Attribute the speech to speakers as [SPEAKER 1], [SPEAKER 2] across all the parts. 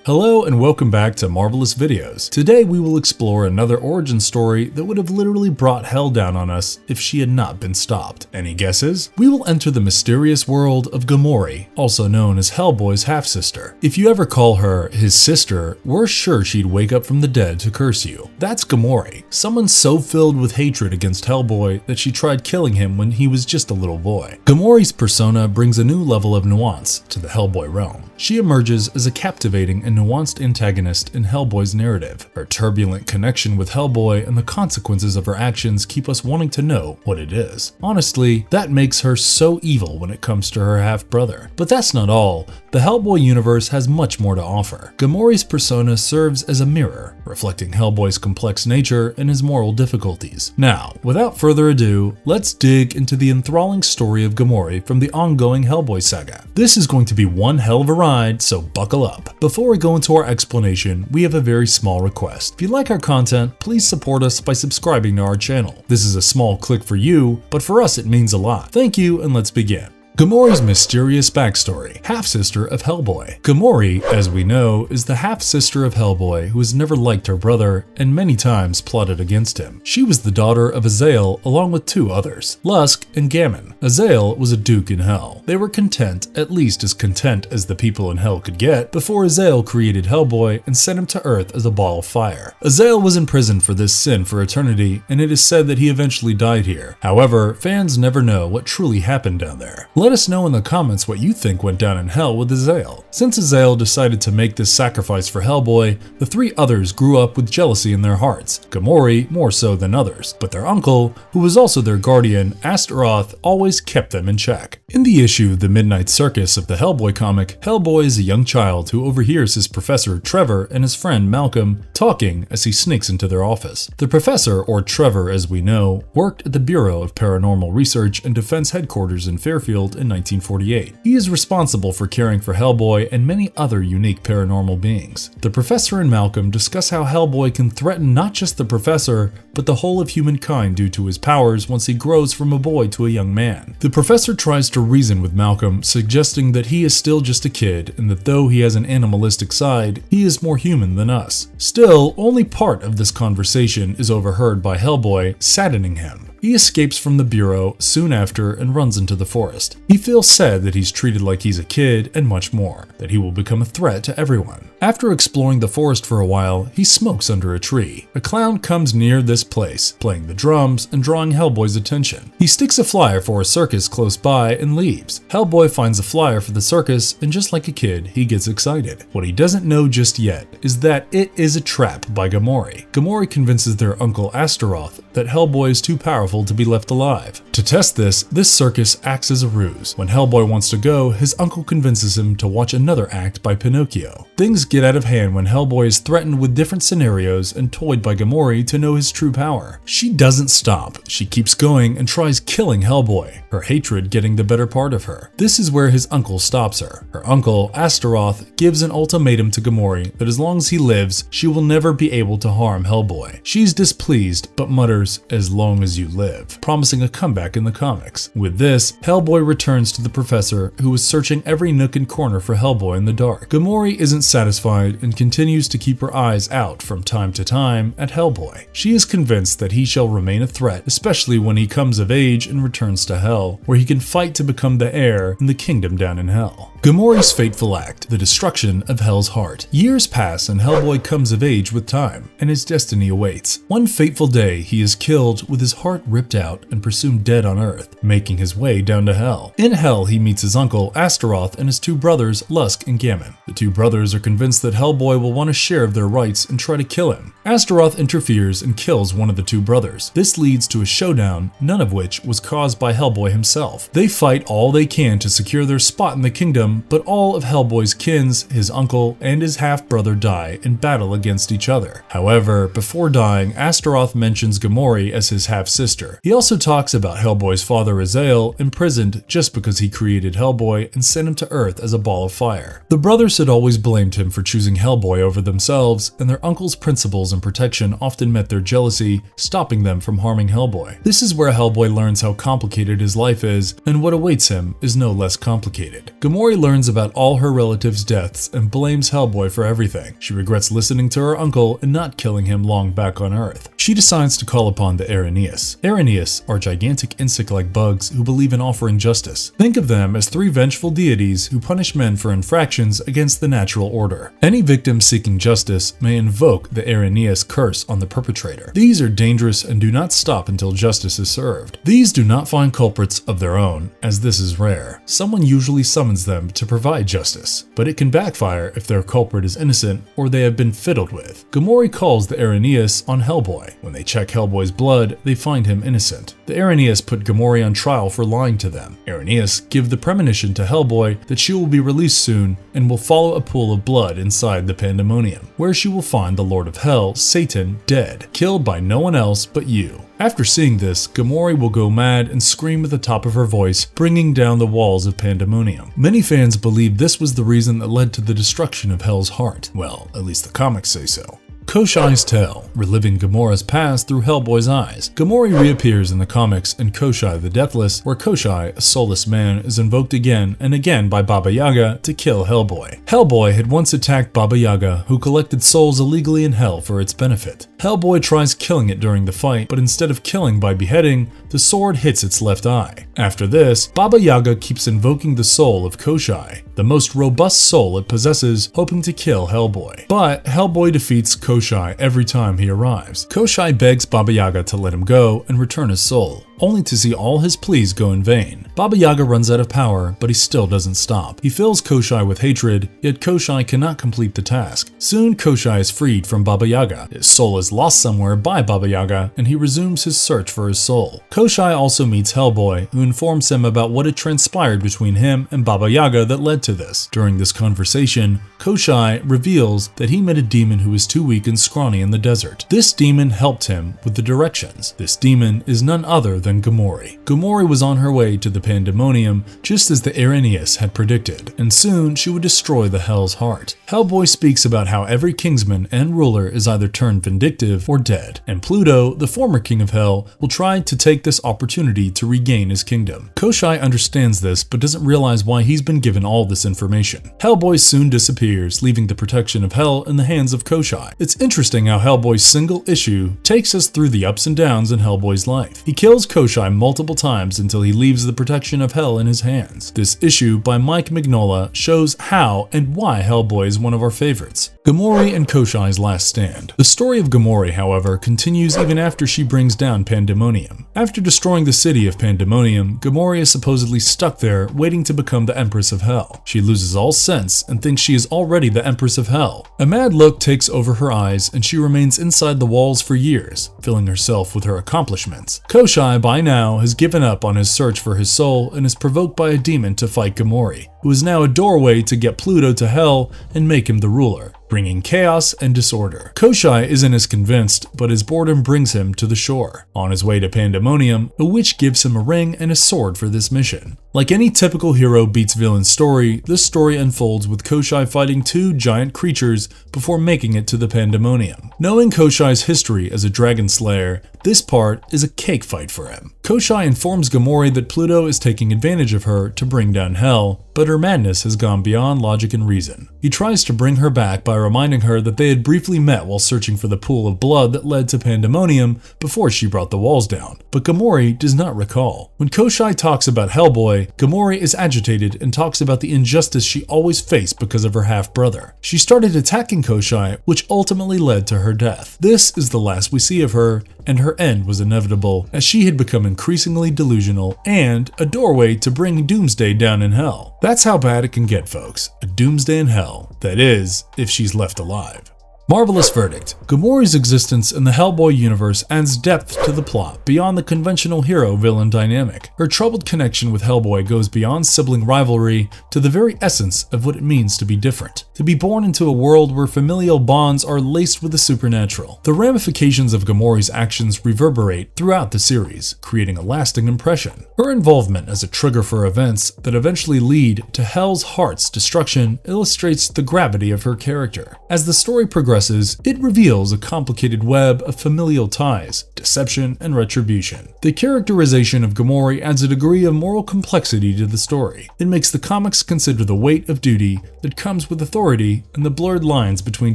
[SPEAKER 1] Hello and welcome back to Marvelous Videos. Today we will explore another origin story that would have literally brought hell down on us if she had not been stopped. Any guesses? We will enter the mysterious world of Gamori, also known as Hellboy's half-sister. If you ever call her his sister, we're sure she'd wake up from the dead to curse you. That's Gamori, someone so filled with hatred against Hellboy that she tried killing him when he was just a little boy. Gamori's persona brings a new level of nuance to the Hellboy realm. She emerges as a captivating and nuanced antagonist in Hellboy's narrative. Her turbulent connection with Hellboy and the consequences of her actions keep us wanting to know what it is. Honestly, that makes her so evil when it comes to her half-brother. But that's not all. The Hellboy universe has much more to offer. Gamori's persona serves as a mirror, reflecting Hellboy's complex nature and his moral difficulties. Now, without further ado, let's dig into the enthralling story of Gamori from the ongoing Hellboy saga. This is going to be one hell of a ride, so buckle up. Before we go into our explanation, we have a very small request. If you like our content, please support us by subscribing to our channel. This is a small click for you, but for us it means a lot. Thank you, and let's begin. Gamori's mysterious backstory, half-sister of Hellboy. Gamori, as we know, is the half-sister of Hellboy who has never liked her brother and many times plotted against him. She was the daughter of Azael along with two others, Lusk and Gammon. Azael was a duke in Hell. They were content, at least as content as the people in Hell could get, before Azael created Hellboy and sent him to Earth as a ball of fire. Azael was imprisoned for this sin for eternity, and it is said that he eventually died here. However, fans never know what truly happened down there. Let us know in the comments what you think went down in Hell with Azael. Since Azael decided to make this sacrifice for Hellboy, the three others grew up with jealousy in their hearts, Gamori more so than others, but their uncle, who was also their guardian, Astaroth, always kept them in check. In the issue The Midnight Circus of the Hellboy comic, Hellboy is a young child who overhears his professor Trevor and his friend Malcolm talking as he sneaks into their office. The professor, or Trevor as we know, worked at the Bureau of Paranormal Research and Defense Headquarters in Fairfield in 1948. He is responsible for caring for Hellboy and many other unique paranormal beings. The professor and Malcolm discuss how Hellboy can threaten not just the professor, but the whole of humankind due to his powers once he grows from a boy to a young man. The professor tries to reason with Malcolm, suggesting that he is still just a kid and that though he has an animalistic side, he is more human than us. Still, only part of this conversation is overheard by Hellboy, saddening him. He escapes from the Bureau soon after and runs into the forest. He feels sad that he's treated like he's a kid and much more, that he will become a threat to everyone. After exploring the forest for a while, he smokes under a tree. A clown comes near this place, playing the drums and drawing Hellboy's attention. He sticks a flyer for a circus close by and leaves. Hellboy finds a flyer for the circus and just like a kid, he gets excited. What he doesn't know just yet is that it is a trap by Gamori. Gamori convinces their uncle Astaroth that Hellboy is too powerful to be left alive. To test this circus acts as a ruse. When Hellboy wants to go, his uncle convinces him to watch another act by Pinocchio. Things get out of hand when Hellboy is threatened with different scenarios and toyed by Gamori to know his true power. She doesn't stop. She keeps going and tries killing Hellboy, her hatred getting the better part of her. This is where his uncle stops her. Her uncle, Astaroth, gives an ultimatum to Gamori that as long as he lives, she will never be able to harm Hellboy. She's displeased, but mutters, "As long as you live," promising a comeback in the comics. With this, Hellboy returns to the professor, who is searching every nook and corner for Hellboy in the dark. Gamori isn't satisfied and continues to keep her eyes out from time to time at Hellboy. She is convinced that he shall remain a threat, especially when he comes of age and returns to Hell, where he can fight to become the heir in the kingdom down in Hell. Gamori's fateful act, the destruction of Hell's heart. Years pass and Hellboy comes of age with time, and his destiny awaits. One fateful day, he is killed with his heart ripped out and presumed dead on Earth, making his way down to Hell. In Hell, he meets his uncle, Astaroth, and his two brothers, Lusk and Gammon. The two brothers are convinced that Hellboy will want a share of their rights and try to kill him. Astaroth interferes and kills one of the two brothers. This leads to a showdown, none of which was caused by Hellboy himself. They fight all they can to secure their spot in the kingdom, but all of Hellboy's kins, his uncle, and his half-brother die in battle against each other. However, before dying, Astaroth mentions Gamori as his half-sister. He also talks about Hellboy's father Azael, imprisoned just because he created Hellboy and sent him to Earth as a ball of fire. The brothers had always blamed him for choosing Hellboy over themselves, and their uncle's principles and protection often met their jealousy, stopping them from harming Hellboy. This is where Hellboy learns how complicated his life is, and what awaits him is no less complicated. Gamori learns about all her relatives' deaths and blames Hellboy for everything. She regrets listening to her uncle and not killing him long back on Earth. She decides to call upon the Araneas. Araneas are gigantic insect-like bugs who believe in offering justice. Think of them as 3 vengeful deities who punish men for infractions against the natural order. Any victim seeking justice may invoke the Araneas curse on the perpetrator. These are dangerous and do not stop until justice is served. These do not find culprits of their own, as this is rare. Someone usually summons them to provide justice, but it can backfire if their culprit is innocent or they have been fiddled with. Gamori calls the Araneas on Hellboy. When they check Hellboy's blood, they find him innocent. The Araneas put Gamori on trial for lying to them. Araneas give the premonition to Hellboy that she will be released soon and will follow a pool of blood inside the Pandemonium, where she will find the Lord of Hell, Satan, dead, killed by no one else but you. After seeing this, Gamori will go mad and scream at the top of her voice, bringing down the walls of Pandemonium. Many fans believe this was the reason that led to the destruction of Hell's heart. Well, at least the comics say so. Koshai's Tale, reliving Gamora's past through Hellboy's eyes. Gamori reappears in the comics in Koshai the Deathless, where Koshai, a soulless man, is invoked again and again by Baba Yaga to kill Hellboy. Hellboy had once attacked Baba Yaga, who collected souls illegally in Hell for its benefit. Hellboy tries killing it during the fight, but instead of killing by beheading, the sword hits its left eye. After this, Baba Yaga keeps invoking the soul of Koshai, the most robust soul it possesses, hoping to kill Hellboy. But Hellboy defeats Koshai every time he arrives. Koshai begs Baba Yaga to let him go and return his soul, only to see all his pleas go in vain. Baba Yaga runs out of power, but he still doesn't stop. He fills Koshai with hatred, yet Koshai cannot complete the task. Soon Koshai is freed from Baba Yaga. His soul is lost somewhere by Baba Yaga, and he resumes his search for his soul. Koshai also meets Hellboy, who informs him about what had transpired between him and Baba Yaga that led to this. During this conversation, Koshai reveals that he met a demon who was too weak and scrawny in the desert. This demon helped him with the directions. This demon is none other than Gamori. Gamori was on her way to the Pandemonium just as the Araneas had predicted, and soon she would destroy the Hell's heart. Hellboy speaks about how every kingsman and ruler is either turned vindictive or dead, and Pluto, the former king of Hell, will try to take this opportunity to regain his kingdom. Koshai understands this but doesn't realize why he's been given all this information. Hellboy soon disappears, leaving the protection of Hell in the hands of Koshai. It's interesting how Hellboy's single issue takes us through the ups and downs in Hellboy's life. He kills Koshai multiple times until he leaves the protection of Hell in his hands. This issue by Mike Mignola shows how and why Hellboy is one of our favorites. Gamori and Koshai's last stand. The story of Gamori, however, continues even after she brings down Pandemonium. After destroying the city of Pandemonium, Gamori is supposedly stuck there waiting to become the Empress of Hell. She loses all sense and thinks she is already the Empress of Hell. A mad look takes over her eyes and she remains inside the walls for years, filling herself with her accomplishments. Koshai, by now, has given up on his search for his soul and is provoked by a demon to fight Gamori, who is now a doorway to get Pluto to Hell and make him the ruler, bringing chaos and disorder. Koshai isn't as convinced, but his boredom brings him to the shore. On his way to Pandemonium, a witch gives him a ring and a sword for this mission. Like any typical hero beats villain story, this story unfolds with Koshai fighting 2 giant creatures before making it to the Pandemonium. Knowing Koshai's history as a dragon slayer, this part is a cake fight for him. Koshai informs Gamori that Pluto is taking advantage of her to bring down Hell, but her madness has gone beyond logic and reason. He tries to bring her back by reminding her that they had briefly met while searching for the pool of blood that led to Pandemonium before she brought the walls down, but Gamori does not recall. When Koshai talks about Hellboy, Gamori is agitated and talks about the injustice she always faced because of her half-brother. She started attacking Koshai, which ultimately led to her death. This is the last we see of her, and her end was inevitable, as she had become increasingly delusional and a doorway to bring Doomsday down in Hell. That's how bad it can get, folks. A Doomsday in Hell. That is, if she's left alive. Marvelous verdict. Gamori's existence in the Hellboy universe adds depth to the plot beyond the conventional hero-villain dynamic. Her troubled connection with Hellboy goes beyond sibling rivalry to the very essence of what it means to be different. To be born into a world where familial bonds are laced with the supernatural. The ramifications of Gamori's actions reverberate throughout the series, creating a lasting impression. Her involvement as a trigger for events that eventually lead to Hell's heart's destruction illustrates the gravity of her character. As the story progresses, progresses, it reveals a complicated web of familial ties, deception, and retribution. The characterization of Gamori adds a degree of moral complexity to the story. It makes the comics consider the weight of duty that comes with authority and the blurred lines between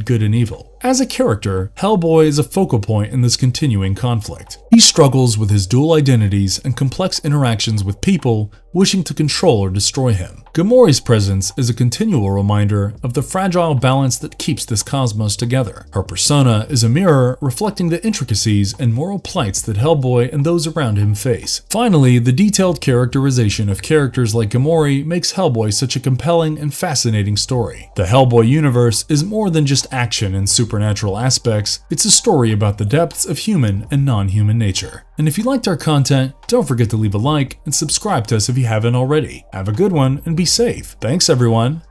[SPEAKER 1] good and evil. As a character, Hellboy is a focal point in this continuing conflict. He struggles with his dual identities and complex interactions with people wishing to control or destroy him. Gamori's presence is a continual reminder of the fragile balance that keeps this cosmos together. Her persona is a mirror reflecting the intricacies and moral plights that Hellboy and those around him face. Finally, the detailed characterization of characters like Gamori makes Hellboy such a compelling and fascinating story. The Hellboy universe is more than just action and supernatural aspects, it's a story about the depths of human and non-human nature. And if you liked our content, don't forget to leave a like and subscribe to us if you haven't already. Have a good one and be safe. Thanks everyone.